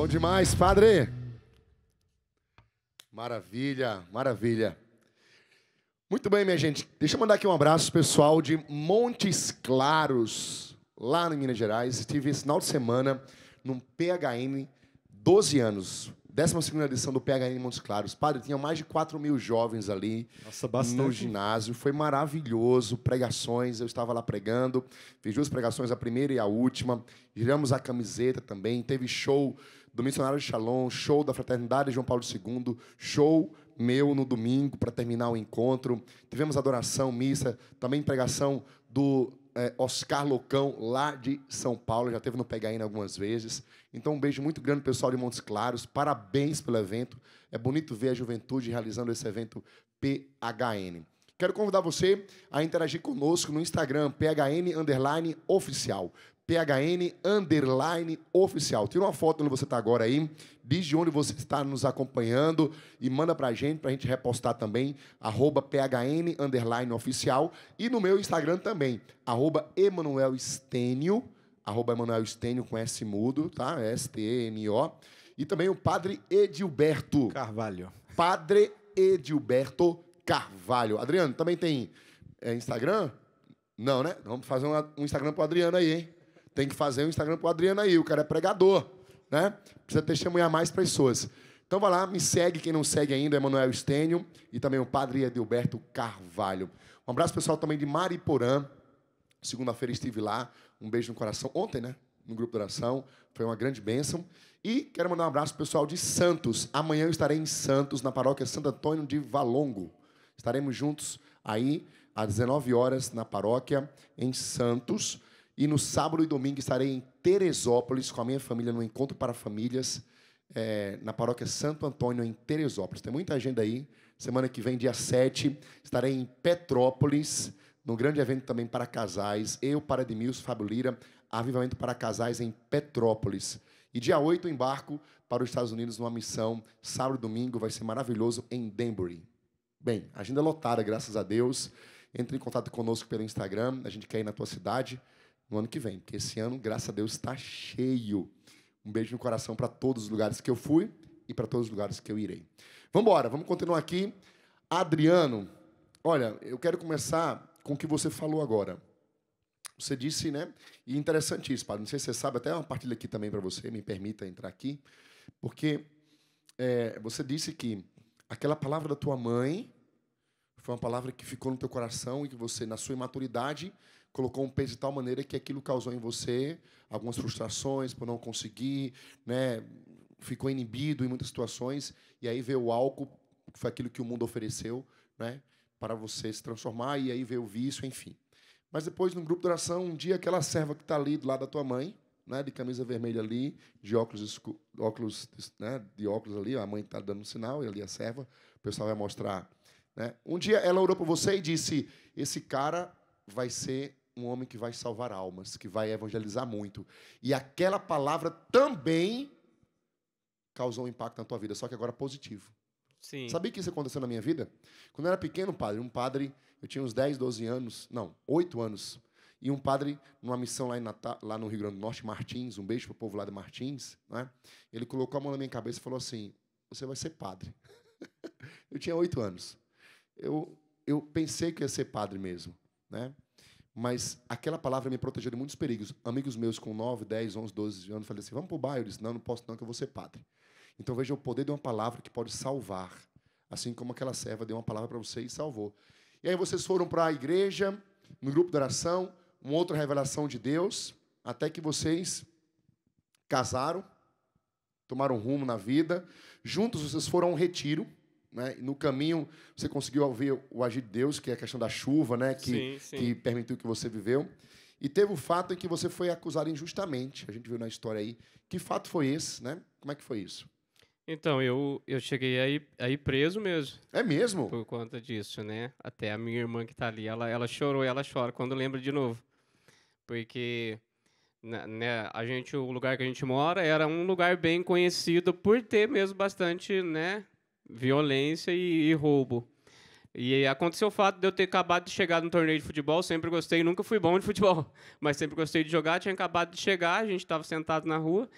Bom demais, padre. Maravilha, maravilha. Muito bem, minha gente. Deixa eu mandar aqui um abraço pessoal de Montes Claros, lá em Minas Gerais. Estive esse final de semana num PHN, 12 anos. 12ª edição do PHN Montes Claros. Padre, tinha mais de 4.000 jovens ali.
Nossa, bastante.
No ginásio. Foi maravilhoso. Pregações, eu estava lá pregando. Fiz 2 pregações, a primeira e a última. Giramos a camiseta também. Teve show do Missionário de Shalom, show da Fraternidade João Paulo II, show meu no domingo para terminar o encontro. Tivemos adoração, missa, também pregação do Oscar Locão, lá de São Paulo. Já esteve no PHN algumas vezes. Então, um beijo muito grande, pessoal de Montes Claros. Parabéns pelo evento. É bonito ver a juventude realizando esse evento PHN. Quero convidar você a interagir conosco no Instagram, PHN_oficial. PHN_oficial. Tira uma foto onde você está agora aí, diz de onde você está nos acompanhando e manda para a gente repostar também, @PHN_oficial. E no meu Instagram também, @EmanuelStênio, @EmanuelStênio com S mudo, tá? STENO. E também o Padre Edilberto
Carvalho.
Padre Edilberto Carvalho. Adriano, também tem Instagram? Não, né? Vamos fazer um Instagram pro Adriano aí, hein? Tem que fazer um Instagram pro Adriano aí. O cara é pregador, né? Precisa testemunhar mais pessoas. Então vai lá, me segue. Quem não segue ainda, Emanuel Stênio e também o Padre Edilberto Carvalho. Um abraço, pessoal, também de Mariporã. Segunda-feira estive lá. Um beijo no coração. Ontem, né? No grupo de oração. Foi uma grande bênção. E quero mandar um abraço, pessoal, de Santos. Amanhã eu estarei em Santos, na paróquia Santo Antônio de Valongo. Estaremos juntos aí, às 19 horas, na paróquia, em Santos. E no sábado e domingo estarei em Teresópolis, com a minha família, no Encontro para Famílias, na paróquia Santo Antônio, em Teresópolis. Tem muita agenda aí. Semana que vem, dia 7, estarei em Petrópolis, num grande evento também para casais. Eu, para Edmilson, Fábio Lira, avivamento para casais em Petrópolis. E dia 8, eu embarco para os Estados Unidos numa missão. Sábado e domingo vai ser maravilhoso em Danbury. Bem, agenda lotada, graças a Deus. Entre em contato conosco pelo Instagram. A gente quer ir na tua cidade no ano que vem, porque esse ano, graças a Deus, está cheio. Um beijo no coração para todos os lugares que eu fui e para todos os lugares que eu irei. Vamos embora, vamos continuar aqui. Adriano, olha, eu quero começar com o que você falou agora. Você disse, né? E interessante isso, padre. Não sei se você sabe, até uma partilha aqui também para você, me permita entrar aqui, porque você disse que aquela palavra da tua mãe foi uma palavra que ficou no teu coração e que você, na sua imaturidade, colocou um peso de tal maneira que aquilo causou em você algumas frustrações por não conseguir, né? Ficou inibido em muitas situações, e aí veio o álcool, que foi aquilo que o mundo ofereceu, né? Para você se transformar, e aí veio o vício, enfim. Mas depois, no grupo de oração, um dia, aquela serva que está ali do lado da tua mãe, né? De camisa vermelha ali, de óculos, né? De óculos ali, a mãe está dando um sinal, e ali a serva, o pessoal vai mostrar, né? Um dia ela orou para você e disse: esse cara vai ser um homem que vai salvar almas, que vai evangelizar muito. E aquela palavra também causou um impacto na tua vida, só que agora positivo.
Sim.
Sabia que isso aconteceu na minha vida? Quando eu era pequeno, padre, eu tinha uns 10, 12 anos, não, 8 anos, e um padre, numa missão lá no Rio Grande do Norte, Martins, um beijo para o povo lá de Martins, né? Ele colocou a mão na minha cabeça e falou assim: você vai ser padre. Eu tinha 8 anos. Eu pensei que ia ser padre mesmo, né? Mas aquela palavra me protegeu de muitos perigos. Amigos meus com 9, 10, 11, 12 anos, falei assim: vamos para o bairro. Eu disse: não posso não, que eu vou ser padre. Então veja o poder de uma palavra que pode salvar, assim como aquela serva deu uma palavra para você e salvou. E aí vocês foram para a igreja, no grupo de oração, uma outra revelação de Deus, até que vocês casaram, tomaram rumo na vida. Juntos vocês foram a um retiro, né? No caminho você conseguiu ouvir o agir de Deus, que é a questão da chuva, né? Que permitiu que você viveu. E teve o fato em que você foi acusado injustamente. A gente viu na história aí. Que fato foi esse, né? Como é que foi isso?
Então, eu cheguei aí preso mesmo.
É mesmo?
Por conta disso, né? Até a minha irmã que está ali, ela chorou e ela chora quando lembra de novo. Porque né, o lugar que a gente mora era um lugar bem conhecido por ter mesmo bastante, né, violência e roubo. E aconteceu o fato de eu ter acabado de chegar no torneio de futebol. Sempre gostei, nunca fui bom de futebol, mas sempre gostei de jogar. Tinha acabado de chegar, a gente estava sentado na rua.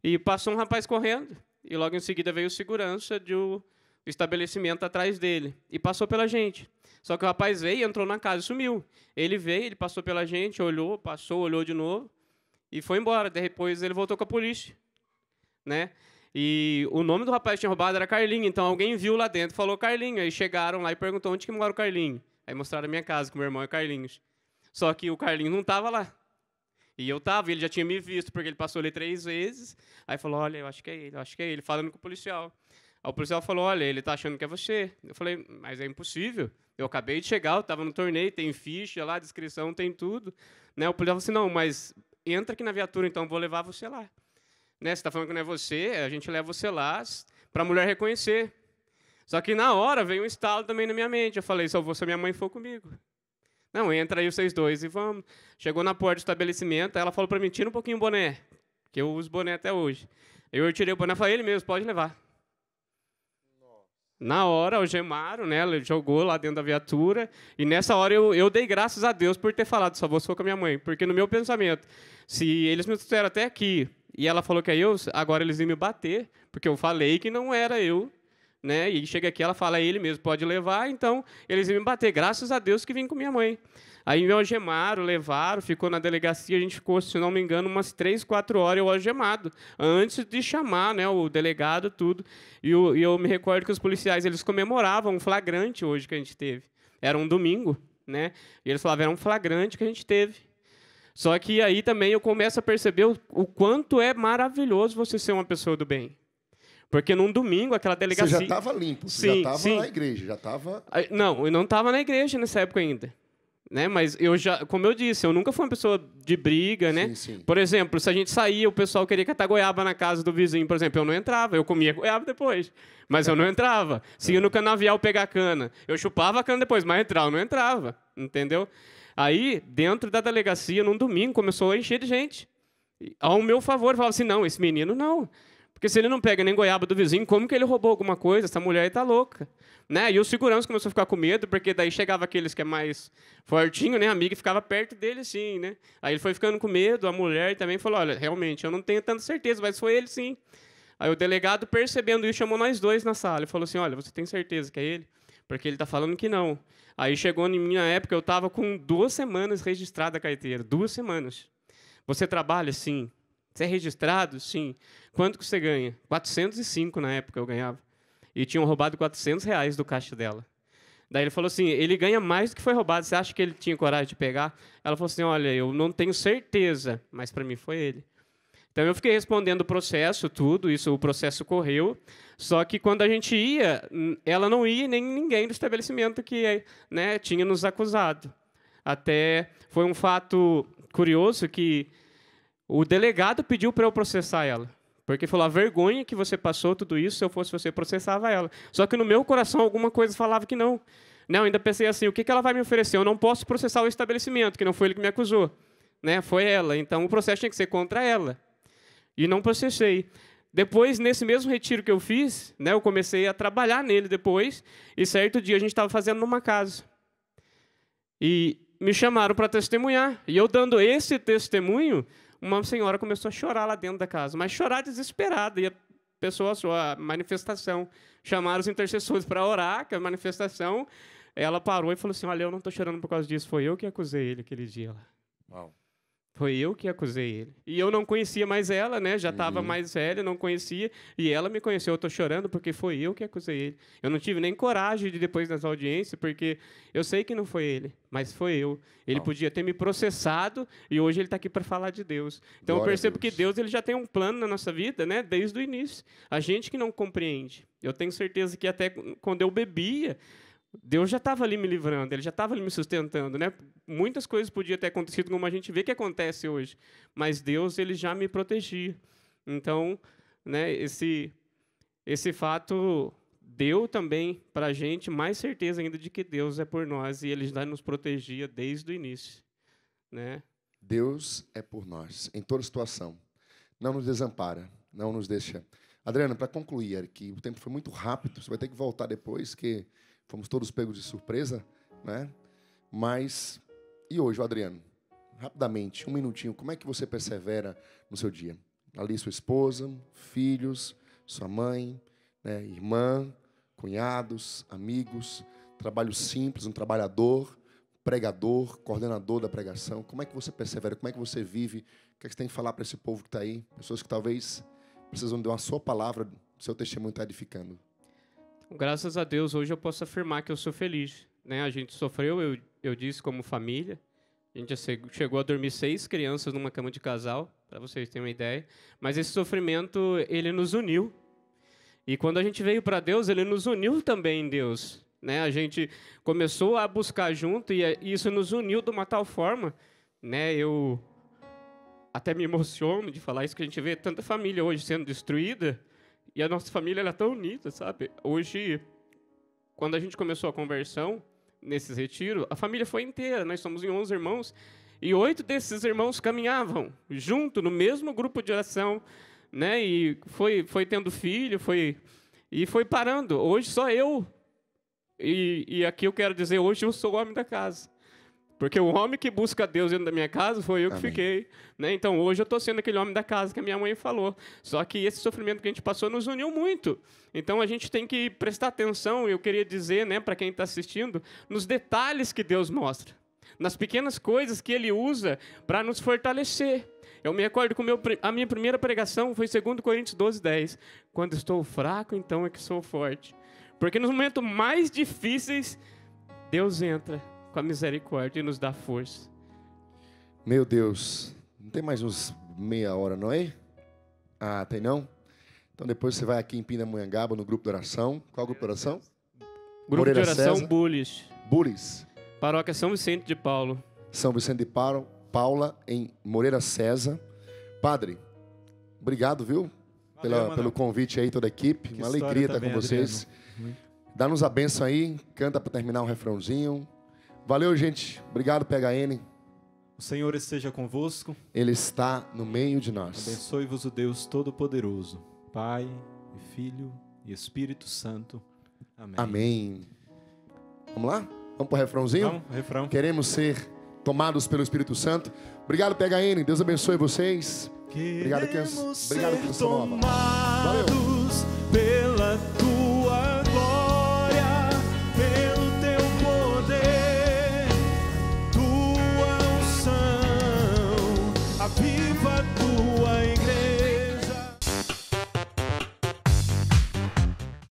E passou um rapaz correndo, e logo em seguida veio o segurança do estabelecimento atrás dele, e passou pela gente. Só que o rapaz veio, entrou na casa e sumiu. Ele veio, ele passou pela gente, olhou, passou, olhou de novo, e foi embora. Depois ele voltou com a polícia, né? E o nome do rapaz que tinha roubado era Carlinho, então alguém viu lá dentro, falou Carlinho, aí chegaram lá e perguntou onde que mora o Carlinho. Aí mostraram a minha casa, que meu irmão é Carlinhos. Só que o Carlinho não estava lá. E eu estava, ele já tinha me visto, porque ele passou ali 3 vezes. Aí falou, olha, eu acho que é ele, falando com o policial. Aí o policial falou, olha, ele está achando que é você. Eu falei, mas é impossível. Eu acabei de chegar, eu estava no torneio, tem ficha lá, descrição, tem tudo. Né? O policial falou assim, não, mas entra aqui na viatura, então, vou levar você lá. Né? Você está falando que não é você, a gente leva você lá para a mulher reconhecer. Só que na hora veio um estalo também na minha mente. Eu falei, só vou se a minha mãe for comigo. Não, entra aí vocês dois e vamos. Chegou na porta do estabelecimento, ela falou para mim, tira um pouquinho o boné, que eu uso boné até hoje. Eu tirei o boné e falei, ele mesmo, pode levar. Na hora, algemaram, né? Ele jogou lá dentro da viatura. E nessa hora eu dei graças a Deus por ter falado, só vou com a minha mãe. Porque no meu pensamento, se eles me trouxeram até aqui e ela falou que é eu, agora eles iam me bater, porque eu falei que não era eu. Né? E chega aqui, ela fala, é ele mesmo, pode levar. Então, eles iam me bater. Graças a Deus que vim com minha mãe. Aí me algemaram, levaram, ficou na delegacia. A gente ficou, se não me engano, umas 3, 4 horas eu algemado, antes de chamar, né, o delegado, tudo. E eu me recordo que os policiais eles comemoravam um flagrante hoje que a gente teve. Era um domingo, né? E eles falavam, era um flagrante que a gente teve. Só que aí também eu começo a perceber o quanto é maravilhoso você ser uma pessoa do bem. Porque num domingo, aquela delegacia...
Você já estava limpo, você
sim,
já estava
sim.
na igreja, já estava...
Não, eu não estava na igreja nessa época ainda. Né? Mas eu já, como eu disse, eu nunca fui uma pessoa de briga, né?
Sim, sim.
Por exemplo, se a gente saía, o pessoal queria catar goiaba na casa do vizinho, por exemplo, eu não entrava, eu comia goiaba depois, mas eu não entrava. Se ia no canavial pegar cana, eu chupava a cana depois, mas entrar eu não entrava, entendeu? Aí, dentro da delegacia, num domingo, começou a encher de gente. Ao meu favor, eu falava assim, não, esse menino não. Porque se ele não pega nem goiaba do vizinho, como que ele roubou alguma coisa? Essa mulher aí tá louca. Né? E o segurança começou a ficar com medo, porque daí chegava aqueles que é mais fortinho, né, amigo, e ficava perto dele, sim, né? Aí ele foi ficando com medo, a mulher também falou, olha, realmente, eu não tenho tanta certeza, mas foi ele, sim. Aí o delegado, percebendo isso, chamou nós dois na sala e falou assim, olha, você tem certeza que é ele? Porque ele está falando que não. Aí chegou em minha época, eu estava com 2 semanas registrada a carteira, 2 semanas. Você trabalha? Sim. Você é registrado? Sim. Quanto que você ganha? 405 na época eu ganhava. E tinham roubado R$400 do caixa dela. Daí ele falou assim, ele ganha mais do que foi roubado, você acha que ele tinha coragem de pegar? Ela falou assim, olha, eu não tenho certeza, mas para mim foi ele. Então eu fiquei respondendo o processo, tudo, isso, o processo correu, só que quando a gente ia, ela não ia, nem ninguém do estabelecimento que, né, tinha nos acusado. Até foi um fato curioso que o delegado pediu para eu processar ela. Porque falou, a vergonha que você passou, tudo isso, se eu fosse você, processava ela. Só que no meu coração, alguma coisa falava que não. Não, ainda pensei assim, o que ela vai me oferecer? Eu não posso processar o estabelecimento, que não foi ele que me acusou. Né? Foi ela. Então, o processo tinha que ser contra ela. E não processei. Depois, nesse mesmo retiro que eu fiz, né, eu comecei a trabalhar nele depois, e certo dia a gente estava fazendo numa casa. E me chamaram para testemunhar. E eu dando esse testemunho, uma senhora começou a chorar lá dentro da casa, mas chorar desesperada. E a pessoa, a manifestação, chamaram os intercessores para orar, que a manifestação, ela parou e falou assim, olha, eu não estou chorando por causa disso, foi eu que acusei ele aquele dia lá.
Uau.
Foi eu que acusei ele. E eu não conhecia mais ela, né? Já estava mais velha, não conhecia. E ela me conheceu. Eu estou chorando porque foi eu que acusei ele. Eu não tive nem coragem de depois das audiências, porque eu sei que não foi ele, mas foi eu. Ele podia ter me processado e hoje ele está aqui para falar de Deus. Então
Glória
eu percebo
a Deus.
que Deus ele já tem um plano na nossa vida, né? Desde o início. A gente que não compreende. Eu tenho certeza que até quando eu bebia, Deus já estava ali me livrando, Ele já estava ali me sustentando, né? Muitas coisas podiam ter acontecido como a gente vê que acontece hoje, mas Deus ele já me protegia. Então, né? Esse fato deu também para a gente mais certeza ainda de que Deus é por nós e Ele já nos protegia desde o início, né?
Deus é por nós, em toda situação. Não nos desampara, não nos deixa. Adriana, para concluir aqui, o tempo foi muito rápido, você vai ter que voltar depois, que fomos todos pegos de surpresa, né? Mas, e hoje, Adriano? Rapidamente, 1 minutinho, como é que você persevera no seu dia? Ali sua esposa, filhos, sua mãe, né, irmã, cunhados, amigos, trabalho simples, um trabalhador, pregador, coordenador da pregação. Como é que você persevera? Como é que você vive? O que é que você tem que falar para esse povo que está aí? Pessoas que talvez precisam de uma sua palavra, seu testemunho está edificando.
Graças a Deus, hoje eu posso afirmar que eu sou feliz. Né? A gente sofreu, eu disse, como família. A gente já chegou a dormir 6 crianças numa cama de casal, para vocês terem uma ideia. Mas esse sofrimento, ele nos uniu. E quando a gente veio para Deus, ele nos uniu também em Deus. Né? A gente começou a buscar junto e isso nos uniu de uma tal forma. Né? Eu até me emociono de falar isso, que a gente vê tanta família hoje sendo destruída e a nossa família ela é tão unida, sabe? Hoje, quando a gente começou a conversão, nesses retiros, a família foi inteira. Nós somos em 11 irmãos e 8 desses irmãos caminhavam junto no mesmo grupo de oração, né? E foi tendo filho, foi parando. Hoje só eu. E aqui eu quero dizer, hoje eu sou o homem da casa. Porque o homem que busca Deus dentro da minha casa foi eu que
Amém.
fiquei. Né? Então, hoje eu estou sendo aquele homem da casa que a minha mãe falou. Só que esse sofrimento que a gente passou nos uniu muito. Então, a gente tem que prestar atenção, eu queria dizer, né, para quem está assistindo, nos detalhes que Deus mostra. Nas pequenas coisas que Ele usa para nos fortalecer. Eu me recordo que a minha primeira pregação foi 2 Coríntios 12:10. Quando estou fraco, então é que sou forte. Porque nos momentos mais difíceis, Deus entra com a misericórdia e nos dá força.
Meu Deus, não tem mais uns meia hora, não é? Ah, tem não? Então depois você vai aqui em Pindamonhangaba, no grupo de oração. Qual grupo de oração?
Grupo
Moreira
de oração
César.
Bullies.
Bullies.
Paróquia São Vicente de Paulo.
São Vicente de Paula, em Moreira César. Padre, obrigado, viu? Pelo convite aí, toda a equipe. Uma alegria estar com vocês. Dá-nos a bênção aí, canta para terminar o refrãozinho. Valeu, gente. Obrigado, PHN.
O Senhor esteja convosco.
Ele está no meio de nós.
Abençoe-vos o Deus Todo-Poderoso, Pai, e Filho e Espírito Santo. Amém.
Amém. Vamos lá? Vamos para o refrãozinho?
Vamos, refrão.
Queremos ser tomados pelo Espírito Santo. Obrigado, PHN. Deus abençoe vocês. Obrigado, Criança. Obrigado, Criança Nova. Valeu.
Pela tua